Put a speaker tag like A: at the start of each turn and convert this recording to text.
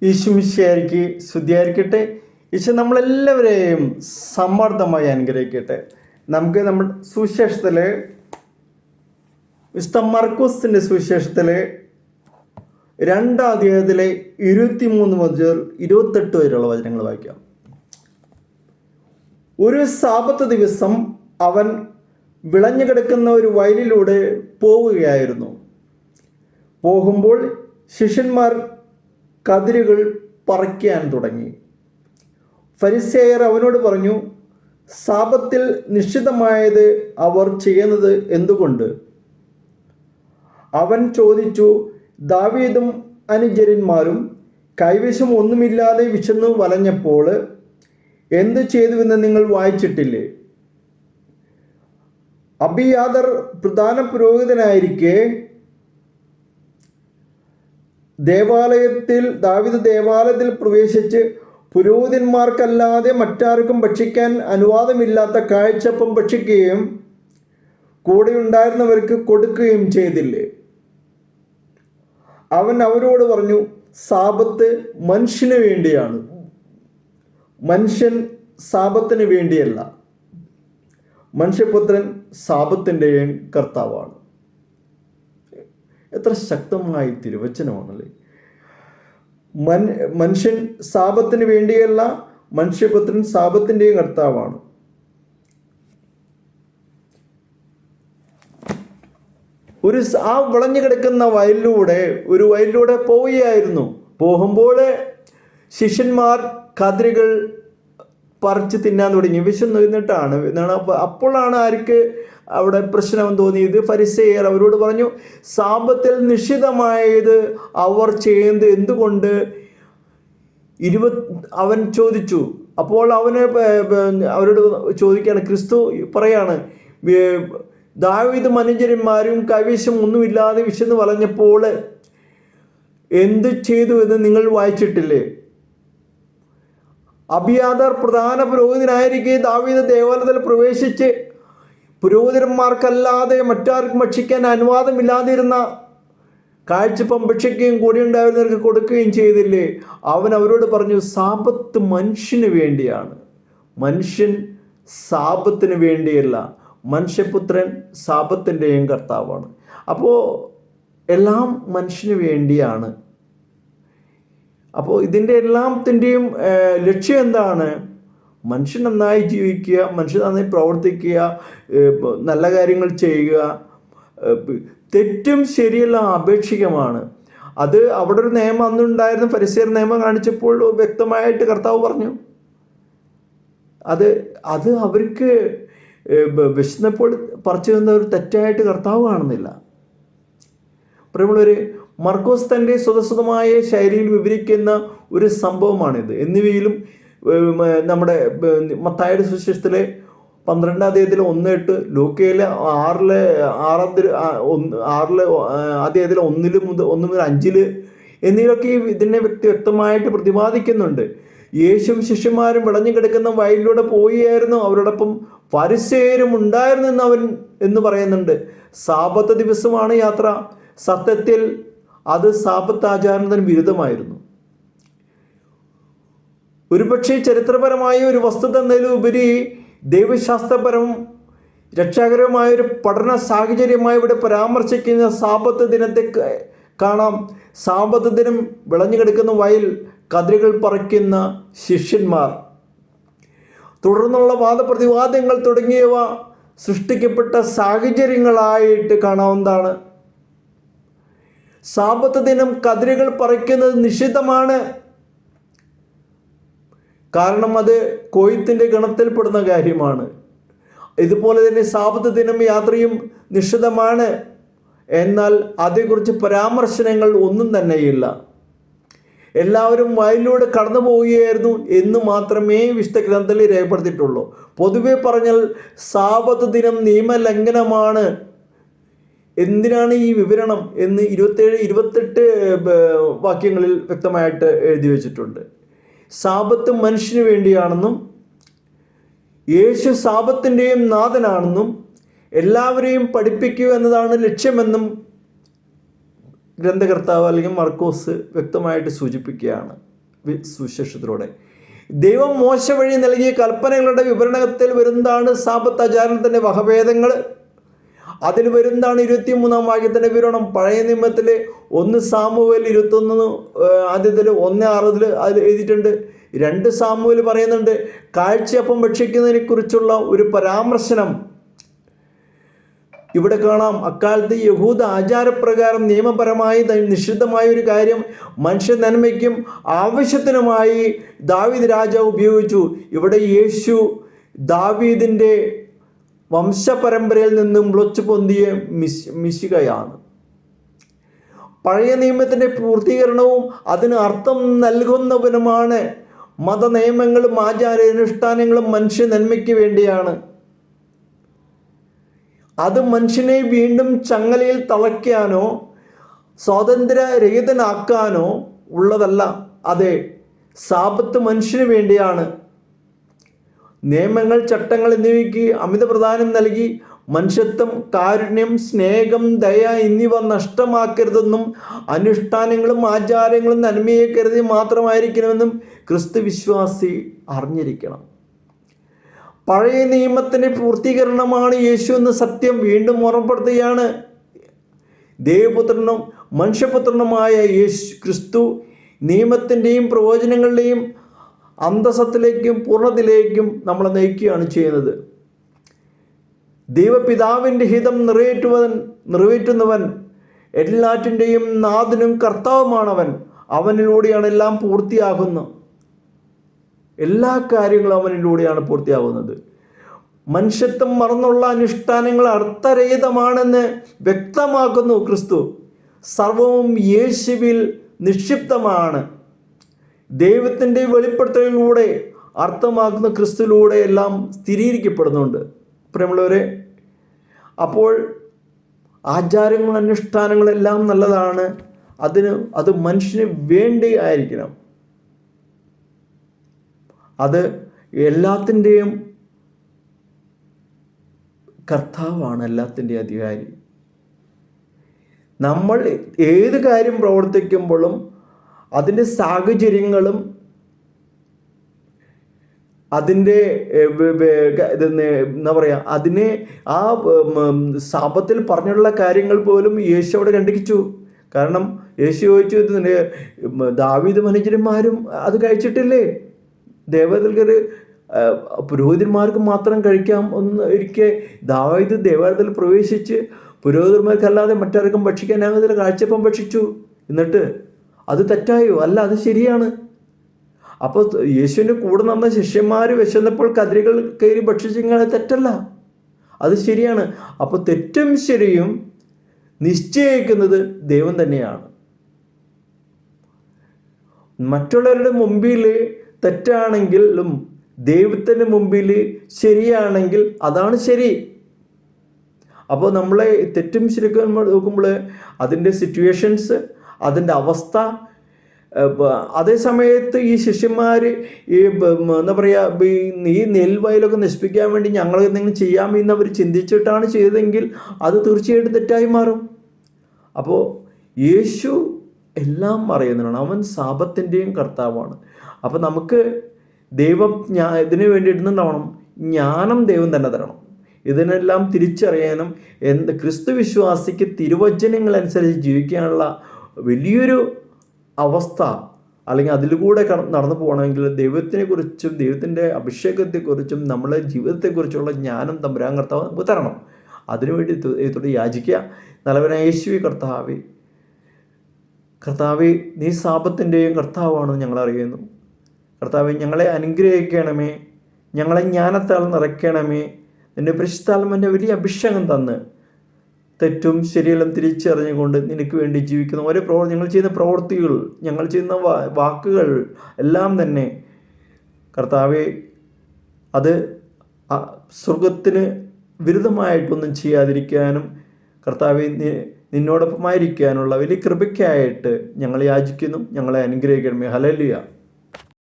A: ഈശോമിശിഹായ്ക്ക് സ്തുതിയായിരിക്കട്ടെ. ഈശോ നമ്മളെല്ലാവരെയും സമ്മർദ്ദമായി അനുഗ്രഹിക്കട്ടെ. നമുക്ക് നമ്മുടെ സുവിശേഷത്തിൽ വിശുദ്ധ മർക്കോസിൻ്റെ സുവിശേഷത്തിൽ 2-ാം അധ്യായത്തിലെ 23 മുതൽ 28 വരെയുള്ള വചനങ്ങൾ വായിക്കാം. ഒരു സാബത്ത് ദിവസം അവൻ വിളഞ്ഞു കിടക്കുന്ന ഒരു വയലിലൂടെ പോവുകയായിരുന്നു. പോകുമ്പോൾ ശിഷ്യന്മാർ കതിരുകൾ പറിക്കാൻ തുടങ്ങി. ഫരിസേയർ അവനോട് പറഞ്ഞു, സാബത്തിൽ നിശ്ചിതമായത് അവർ ചെയ്യുന്നത് എന്തുകൊണ്ട്? അവൻ ചോദിച്ചു, ദാവീദും അനുചരന്മാരും കൈവശം ഒന്നുമില്ലാതെ വിശന്നു വലഞ്ഞപ്പോൾ എന്തു ചെയ്തുവെന്ന് നിങ്ങൾ വായിച്ചിട്ടില്ലേ? അബിയാദർ പ്രധാന പുരോഹിതനായിരിക്കെ ദാവീദ് ദേവാലയത്തിൽ പ്രവേശിച്ച് പുരോഹിതന്മാർക്കല്ലാതെ മറ്റാർക്കും ഭക്ഷിക്കാൻ അനുവാദമില്ലാത്ത കാഴ്ചപ്പം ഭക്ഷിക്കുകയും കൂടെയുണ്ടായിരുന്നവർക്ക് കൊടുക്കുകയും ചെയ്തില്ലേ? അവൻ അവരോട് പറഞ്ഞു, സാബത്ത് മനുഷ്യന് വേണ്ടിയാണ്, മനുഷ്യൻ സാബത്തിന് വേണ്ടിയല്ല. മനുഷ്യപുത്രൻ സാബത്തിൻ്റെയും കർത്താവാണ്. എത്ര ശക്തമായ തിരുവചനമാണല്ലേ. മനുഷ്യൻ സാബത്തിന് വേണ്ടിയല്ല, മനുഷ്യപുത്രൻ സാബത്തിൻ്റെയും കർത്താവാണ്. ആ വിളഞ്ഞു കിടക്കുന്ന വയലിലൂടെ പോവുകയായിരുന്നു. പോകുമ്പോൾ ശിഷ്യന്മാർ കതിരുകൾ പറിച്ച് തിന്നാൻ തുടങ്ങി. വിശന്നു നിന്നിട്ടാണ്. അപ്പോഴാണ് ആർക്ക് അവിടെ പ്രശ്നം തോന്നിയത്? ഫരിസേയർ അവരോട് പറഞ്ഞു, സാബത്തിൽ നിശ്ചിതമായത് അവർ ചെയ്യുന്നത് എന്തുകൊണ്ട്? അവൻ ചോദിച്ചു. അപ്പോൾ അവരോട് ചോദിക്കുകയാണ്. ക്രിസ്തു പറയാണ്, ദാവീദും അനുചരന്മാരും കൈവശം ഒന്നുമില്ലാതെ വിശന്ന് വലഞ്ഞപ്പോൾ എന്ത് ചെയ്തു എന്ന് നിങ്ങൾ വായിച്ചിട്ടില്ലേ? അബിയാദർ പ്രധാന പുരോഹിതനായിരിക്കെ ദാവീദ് ദേവാലയത്തിൽ പ്രവേശിച്ച് പുരോഹിതന്മാർക്കല്ലാതെ മറ്റാർക്കും ഭക്ഷിക്കാൻ അനുവാദമില്ലാതിരുന്ന കാഴ്ചപ്പം ഭക്ഷിക്കുകയും കൂടെയുണ്ടായിരുന്നവർക്ക് കൊടുക്കുകയും ചെയ്തില്ലേ? അവൻ അവരോട് പറഞ്ഞു, സാബത്ത് മനുഷ്യന് വേണ്ടിയാണ്, മനുഷ്യൻ സാബത്തിന് വേണ്ടിയല്ല. മനുഷ്യപുത്രൻ സാബത്തിൻ്റെയും കർത്താവാണ്. അപ്പോൾ എല്ലാം മനുഷ്യന് വേണ്ടിയാണ്. അപ്പോൾ ഇതിൻ്റെ എല്ലാത്തിൻ്റെയും ലക്ഷ്യം എന്താണ്? മനുഷ്യൻ നന്നായി ജീവിക്കുക, മനുഷ്യൻ നന്നായി പ്രവർത്തിക്കുക, നല്ല കാര്യങ്ങൾ ചെയ്യുക. തെറ്റും ശരിയെല്ലാം ആപേക്ഷികമാണ്. അത് അവിടെ ഒരു നിയമം അന്നുണ്ടായിരുന്നു. ഫരിസേയർ നിയമം കാണിച്ചപ്പോൾ വ്യക്തമായിട്ട് കർത്താവ് പറഞ്ഞു, അത് അവർക്ക് വിശന്നപ്പോൾ പറിച്ചു തന്ന ഒരു തെറ്റായിട്ട് കർത്താവ് കാണുന്നില്ല. പ്രിയമുള്ളവരെ, മർക്കോസ് തൻ്റെ സ്വതസിദ്ധമായ ശൈലിയിൽ വിവരിക്കുന്ന ഒരു സംഭവമാണിത്. എന്നിവയിലും നമ്മുടെ മത്തായിയുടെ സുവിശേഷത്തിലെ 12-ാം അധ്യായത്തിലെ 1-8, ലൂക്കയിലെ 6-ലെ അധ്യായത്തിലെ 1 മുതൽ 5 എന്നിവയൊക്കെ ഇതിനെ വ്യക്തമായിട്ട് പ്രതിപാദിക്കുന്നുണ്ട്. യേശുവും ശിഷ്യന്മാരും വിളഞ്ഞു കിടക്കുന്ന വയലിലൂടെ പോവുകയായിരുന്നു. അവരോടൊപ്പം ഫരിസേയരും ഉണ്ടായിരുന്നു എന്ന് പറയുന്നുണ്ട്. സാബത്ത് ദിവസമാണ് യാത്ര. സത്യത്തിൽ അത് സാബത്ത് ആചാരണത്തിന് വിരുദ്ധമായിരുന്നു. ഒരുപക്ഷെ ചരിത്രപരമായ ഒരു വസ്തുത എന്നതിലുപരി ദൈവശാസ്ത്രപരവും രക്ഷാകരമായൊരു പഠന സാഹചര്യമായി ഇവിടെ പരാമർശിക്കുന്ന സാബത്ത് ദിനത്തെ കാണാം. സാബത്ത് ദിനം വിളഞ്ഞു കിടക്കുന്ന വയൽ, കതിരുകൾ പറിക്കുന്ന ശിഷ്യന്മാർ, തുടർന്നുള്ള വാദപ്രതിവാദങ്ങൾ തുടങ്ങിയവ സൃഷ്ടിക്കപ്പെട്ട സാഹചര്യങ്ങളായിട്ട് കാണാവുന്നതാണ്. സാബത്ത് ദിനം കതിരുകൾ പറിക്കുന്നത് നിഷിദ്ധമാണ്. കാരണം അത് കൊയ്ത്തിൻ്റെ ഗണത്തിൽപ്പെടുന്ന കാര്യമാണ്. ഇതുപോലെ തന്നെ സാബത്ത് ദിനം യാത്രയും നിഷിദ്ധമാണ്. എന്നാൽ അതേക്കുറിച്ച് പരാമർശനങ്ങൾ ഒന്നും തന്നെയില്ല. എല്ലാവരും വയലിലൂടെ കടന്നു പോവുകയായിരുന്നു എന്ന് മാത്രമേ വിശുദ്ധ ഗ്രന്ഥത്തിൽ രേഖപ്പെടുത്തിയിട്ടുള്ളൂ. പൊതുവെ പറഞ്ഞാൽ സാബത്ത് ദിനം നിയമലംഘനമാണ്. എന്തിനാണ് ഈ വിവരണം എന്ന് 27-28 വാക്യങ്ങളിൽ വ്യക്തമായിട്ട് എഴുതി വച്ചിട്ടുണ്ട്. സാബത്ത് മനുഷ്യന് വേണ്ടിയാണെന്നും യേശു സാബത്തിൻ്റെയും നാഥനാണെന്നും എല്ലാവരെയും പഠിപ്പിക്കുക എന്നതാണ് ലക്ഷ്യമെന്നും ഗ്രന്ഥകർത്താവ് അല്ലെങ്കിൽ മർക്കോസ് വ്യക്തമായിട്ട് സൂചിപ്പിക്കുകയാണ്. സുവിശേഷത്തിലൂടെ. ദൈവം മോശ വഴി നൽകിയ കൽപ്പനകളുടെ വിവരണത്തിൽ വരുന്നതാണ് സാബത്ത് ആചാരണത്തിൻ്റെ വകഭേദങ്ങൾ. അതിൽ വരുന്നതാണ് 23-ാം വാക്യത്തിൻ്റെ വിവരണം. പഴയ നിയമത്തിൽ 1 സാമുവേൽ 21 ആദ്യത്തിൽ 1:6 അതിൽ എഴുതിയിട്ടുണ്ട്. 2 സാമുവേൽ പറയുന്നുണ്ട് കാഴ്ചയപ്പം ഭക്ഷിക്കുന്നതിനെ കുറിച്ചുള്ള ഒരു പരാമർശനം ഇവിടെ കാണാം. അക്കാലത്ത് യഹൂദ ആചാരപ്രകാരം നിയമപരമായി നിഷിദ്ധമായ ഒരു കാര്യം മനുഷ്യ നന്മയ്ക്കും ആവശ്യത്തിനുമായി ദാവീദ് രാജാവ് ഉപയോഗിച്ചു. ഇവിടെ യേശു ദാവീദിൻ്റെ വംശപരമ്പരയിൽ നിന്നും മുളച്ചു പൊന്തിയ മിശിഹയാണ്. പഴയ നിയമത്തിൻ്റെ പൂർത്തീകരണവും അതിന് അർത്ഥം നൽകുന്നവനുമാണ്. മതനിയമങ്ങളും ആചാരാനുഷ്ഠാനങ്ങളും മനുഷ്യ നന്മയ്ക്ക് വേണ്ടിയാണ്. അത് മനുഷ്യനെ വീണ്ടും ചങ്ങലയിൽ തളയ്ക്കാനോ സ്വാതന്ത്ര്യരഹിതനാക്കാനോ ഉള്ളതല്ല. അതെ, സാബത്ത് മനുഷ്യന് വേണ്ടിയാണ്. നിയമങ്ങൾ, ചട്ടങ്ങൾ എന്നിവയ്ക്ക് അമിത പ്രാധാന്യം നൽകി മനുഷ്യത്വം, കാരുണ്യം, സ്നേഹം, ദയ എന്നിവ നഷ്ടമാക്കരുതെന്നും അനുഷ്ഠാനങ്ങളും ആചാരങ്ങളും നന്മയെ കരുതി മാത്രമായിരിക്കണമെന്നും ക്രിസ്തു വിശ്വാസി അറിഞ്ഞിരിക്കണം. പഴയ നിയമത്തിൻ്റെ പൂർത്തീകരണമാണ് യേശു എന്ന സത്യം വീണ്ടും ഓർമ്മപ്പെടുത്തുകയാണ്. ദൈവപുത്രനും മനുഷ്യപുത്രനുമായ യേശു ക്രിസ്തു നിയമത്തിൻ്റെയും പ്രവചനങ്ങളുടെയും അന്തസ്സത്തിലേക്കും പൂർണ്ണതയിലേക്കും നമ്മളെ നയിക്കുകയാണ് ചെയ്യുന്നത്. ദൈവപിതാവിൻ്റെ ഹിതം നിറവേറ്റുന്നവൻ എല്ലാറ്റിൻ്റെയും നാഥനും കർത്താവുമാണവൻ. അവനിലൂടെയാണ് എല്ലാം പൂർത്തിയാകുന്നത്. എല്ലാ കാര്യങ്ങളും അവനിലൂടെയാണ് പൂർത്തിയാകുന്നത്. മനുഷ്യത്വം മറന്നുള്ള അനുഷ്ഠാനങ്ങൾ അർത്ഥരഹിതമാണെന്ന് വ്യക്തമാക്കുന്നു ക്രിസ്തു. സർവവും യേശുവിൽ നിക്ഷിപ്തമാണ്. ദൈവത്തിൻ്റെ വെളിപ്പെടുത്തലിലൂടെ അർത്ഥമാക്കുന്ന ക്രിസ്തുവിലൂടെ എല്ലാം സ്ഥിരീകരിക്കപ്പെടുന്നുണ്ട്. പ്രിയമുള്ളവരെ, അപ്പോൾ ആചാരങ്ങൾ, അനുഷ്ഠാനങ്ങളെല്ലാം നല്ലതാണ്. അത് മനുഷ്യന് വേണ്ടി ആയിരിക്കണം. അത് എല്ലാത്തിൻ്റെയും കർത്താവാണ്, എല്ലാത്തിൻ്റെയും അധികാരി. നമ്മൾ ഏത് കാര്യം പ്രവർത്തിക്കുമ്പോഴും അതിൻ്റെ സാഹചര്യങ്ങളും അതിൻ്റെ എന്താ പറയുക, അതിനെ ആ സാപത്തിൽ പറഞ്ഞുള്ള കാര്യങ്ങൾ പോലും യേശു അവിടെ കണ്ടിച്ചു. കാരണം യേശു ചോദിച്ചു, ദാവീദ് മനുഷ്യന്മാരും അത് കഴിച്ചിട്ടില്ലേ? ദേവതൽക്കർ പുരോഹിതന്മാർക്ക് മാത്രം കഴിക്കാം ഒന്ന് ഇരിക്കെ ദാവീദ് ദേവാലയത്തിൽ പ്രവേശിച്ച് പുരോഹിതന്മാർക്കല്ലാതെ മറ്റാർക്കും ഭക്ഷിക്കാനാകുന്നതിൽ കാഴ്ചപ്പം ഭക്ഷിച്ചു. എന്നിട്ട് അത് തെറ്റായോ? അല്ല, അത് ശരിയാണ്. അപ്പോൾ യേശുവിൻ്റെ കൂടെ നടന്ന ശിഷ്യന്മാർ വിശന്നപ്പോൾ കതിരുകൾ കയറി ഭക്ഷിച്ചെങ്കിൽ തെറ്റല്ല, അത് ശരിയാണ്. അപ്പോൾ തെറ്റും ശരിയും നിശ്ചയിക്കുന്നത് ദൈവം തന്നെയാണ്. മറ്റുള്ളവരുടെ മുമ്പിൽ തെറ്റാണെങ്കിലും ദൈവത്തിൻ്റെ മുമ്പിൽ ശരിയാണെങ്കിൽ അതാണ് ശരി. അപ്പോൾ നമ്മളെ തെറ്റും ശരിക്കും നോക്കുമ്പോൾ അതിൻ്റെ സിറ്റുവേഷൻസ്, അതിൻ്റെ അവസ്ഥ, അതേ സമയത്ത് ഈ ശിഷ്യന്മാർ എന്താ പറയുക, ഈ നെൽവയലൊക്കെ നശിപ്പിക്കാൻ വേണ്ടി ഞങ്ങൾ എന്തെങ്കിലും ചെയ്യാമെന്ന് അവർ ചിന്തിച്ചിട്ടാണ് ചെയ്തതെങ്കിൽ അത് തീർച്ചയായിട്ടും തെറ്റായി മാറും. അപ്പോൾ യേശു എല്ലാം അറിയുന്നതാണ്. അവൻ സാപത്തിൻ്റെയും കർത്താവാണ്. അപ്പോൾ നമുക്ക് ദൈവം ഇതിനു വേണ്ടി ഇടുന്നുണ്ടാവണം, ജ്ഞാനം ദൈവം തന്നെ തരണം. ഇതിനെല്ലാം തിരിച്ചറിയാനും ക്രിസ്തു വിശ്വാസിക്ക് തിരുവചനങ്ങൾ അനുസരിച്ച് ജീവിക്കാനുള്ള വലിയൊരു അവസ്ഥ, അല്ലെങ്കിൽ അതിലൂടെ നടന്നു പോകണമെങ്കിൽ ദൈവത്തിനെക്കുറിച്ചും ദൈവത്തിൻ്റെ അഭിഷേകത്തെക്കുറിച്ചും നമ്മളെ ജീവിതത്തെക്കുറിച്ചുള്ള ജ്ഞാനം തമ്പുരാൻ കർത്താവ് നമുക്ക് തരണം. അതിനുവേണ്ടി ദൈവത്തോട് യാചിക്കുക. നല്ലവനായ യേശുവേ കർത്താവേ, നീ സാപത്തിൻ്റെയും കർത്താവാണെന്ന് ഞങ്ങൾ അറിയുന്നു. കർത്താവേ, ഞങ്ങളെ അനുഗ്രഹിക്കണമേ, ഞങ്ങളെ ജ്ഞാനത്താൽ നിറയ്ക്കണമേ. നിൻ്റെ പരിശുദ്ധാത്മാവിൻ്റെ വലിയ അഭിഷേകം തന്ന് തെറ്റും ശരിയെല്ലാം തിരിച്ചറിഞ്ഞുകൊണ്ട് നിനക്ക് വേണ്ടി ജീവിക്കുന്ന ഓരോ ഞങ്ങൾ ചെയ്യുന്ന പ്രവൃത്തികൾ, ഞങ്ങൾ ചെയ്യുന്ന വാക്കുകൾ എല്ലാം തന്നെ കർത്താവേ, അത് സ്വർഗത്തിന് വിരുദ്ധമായിട്ടൊന്നും ചെയ്യാതിരിക്കാനും കർത്താവേ നിന്നോടൊപ്പമായിരിക്കാനുള്ള വലിയ കൃപയ്ക്കായിട്ട് ഞങ്ങൾ യാചിക്കുന്നു. ഞങ്ങളെ അനുഗ്രഹിക്കണമേ. ഹല്ലേലൂയ.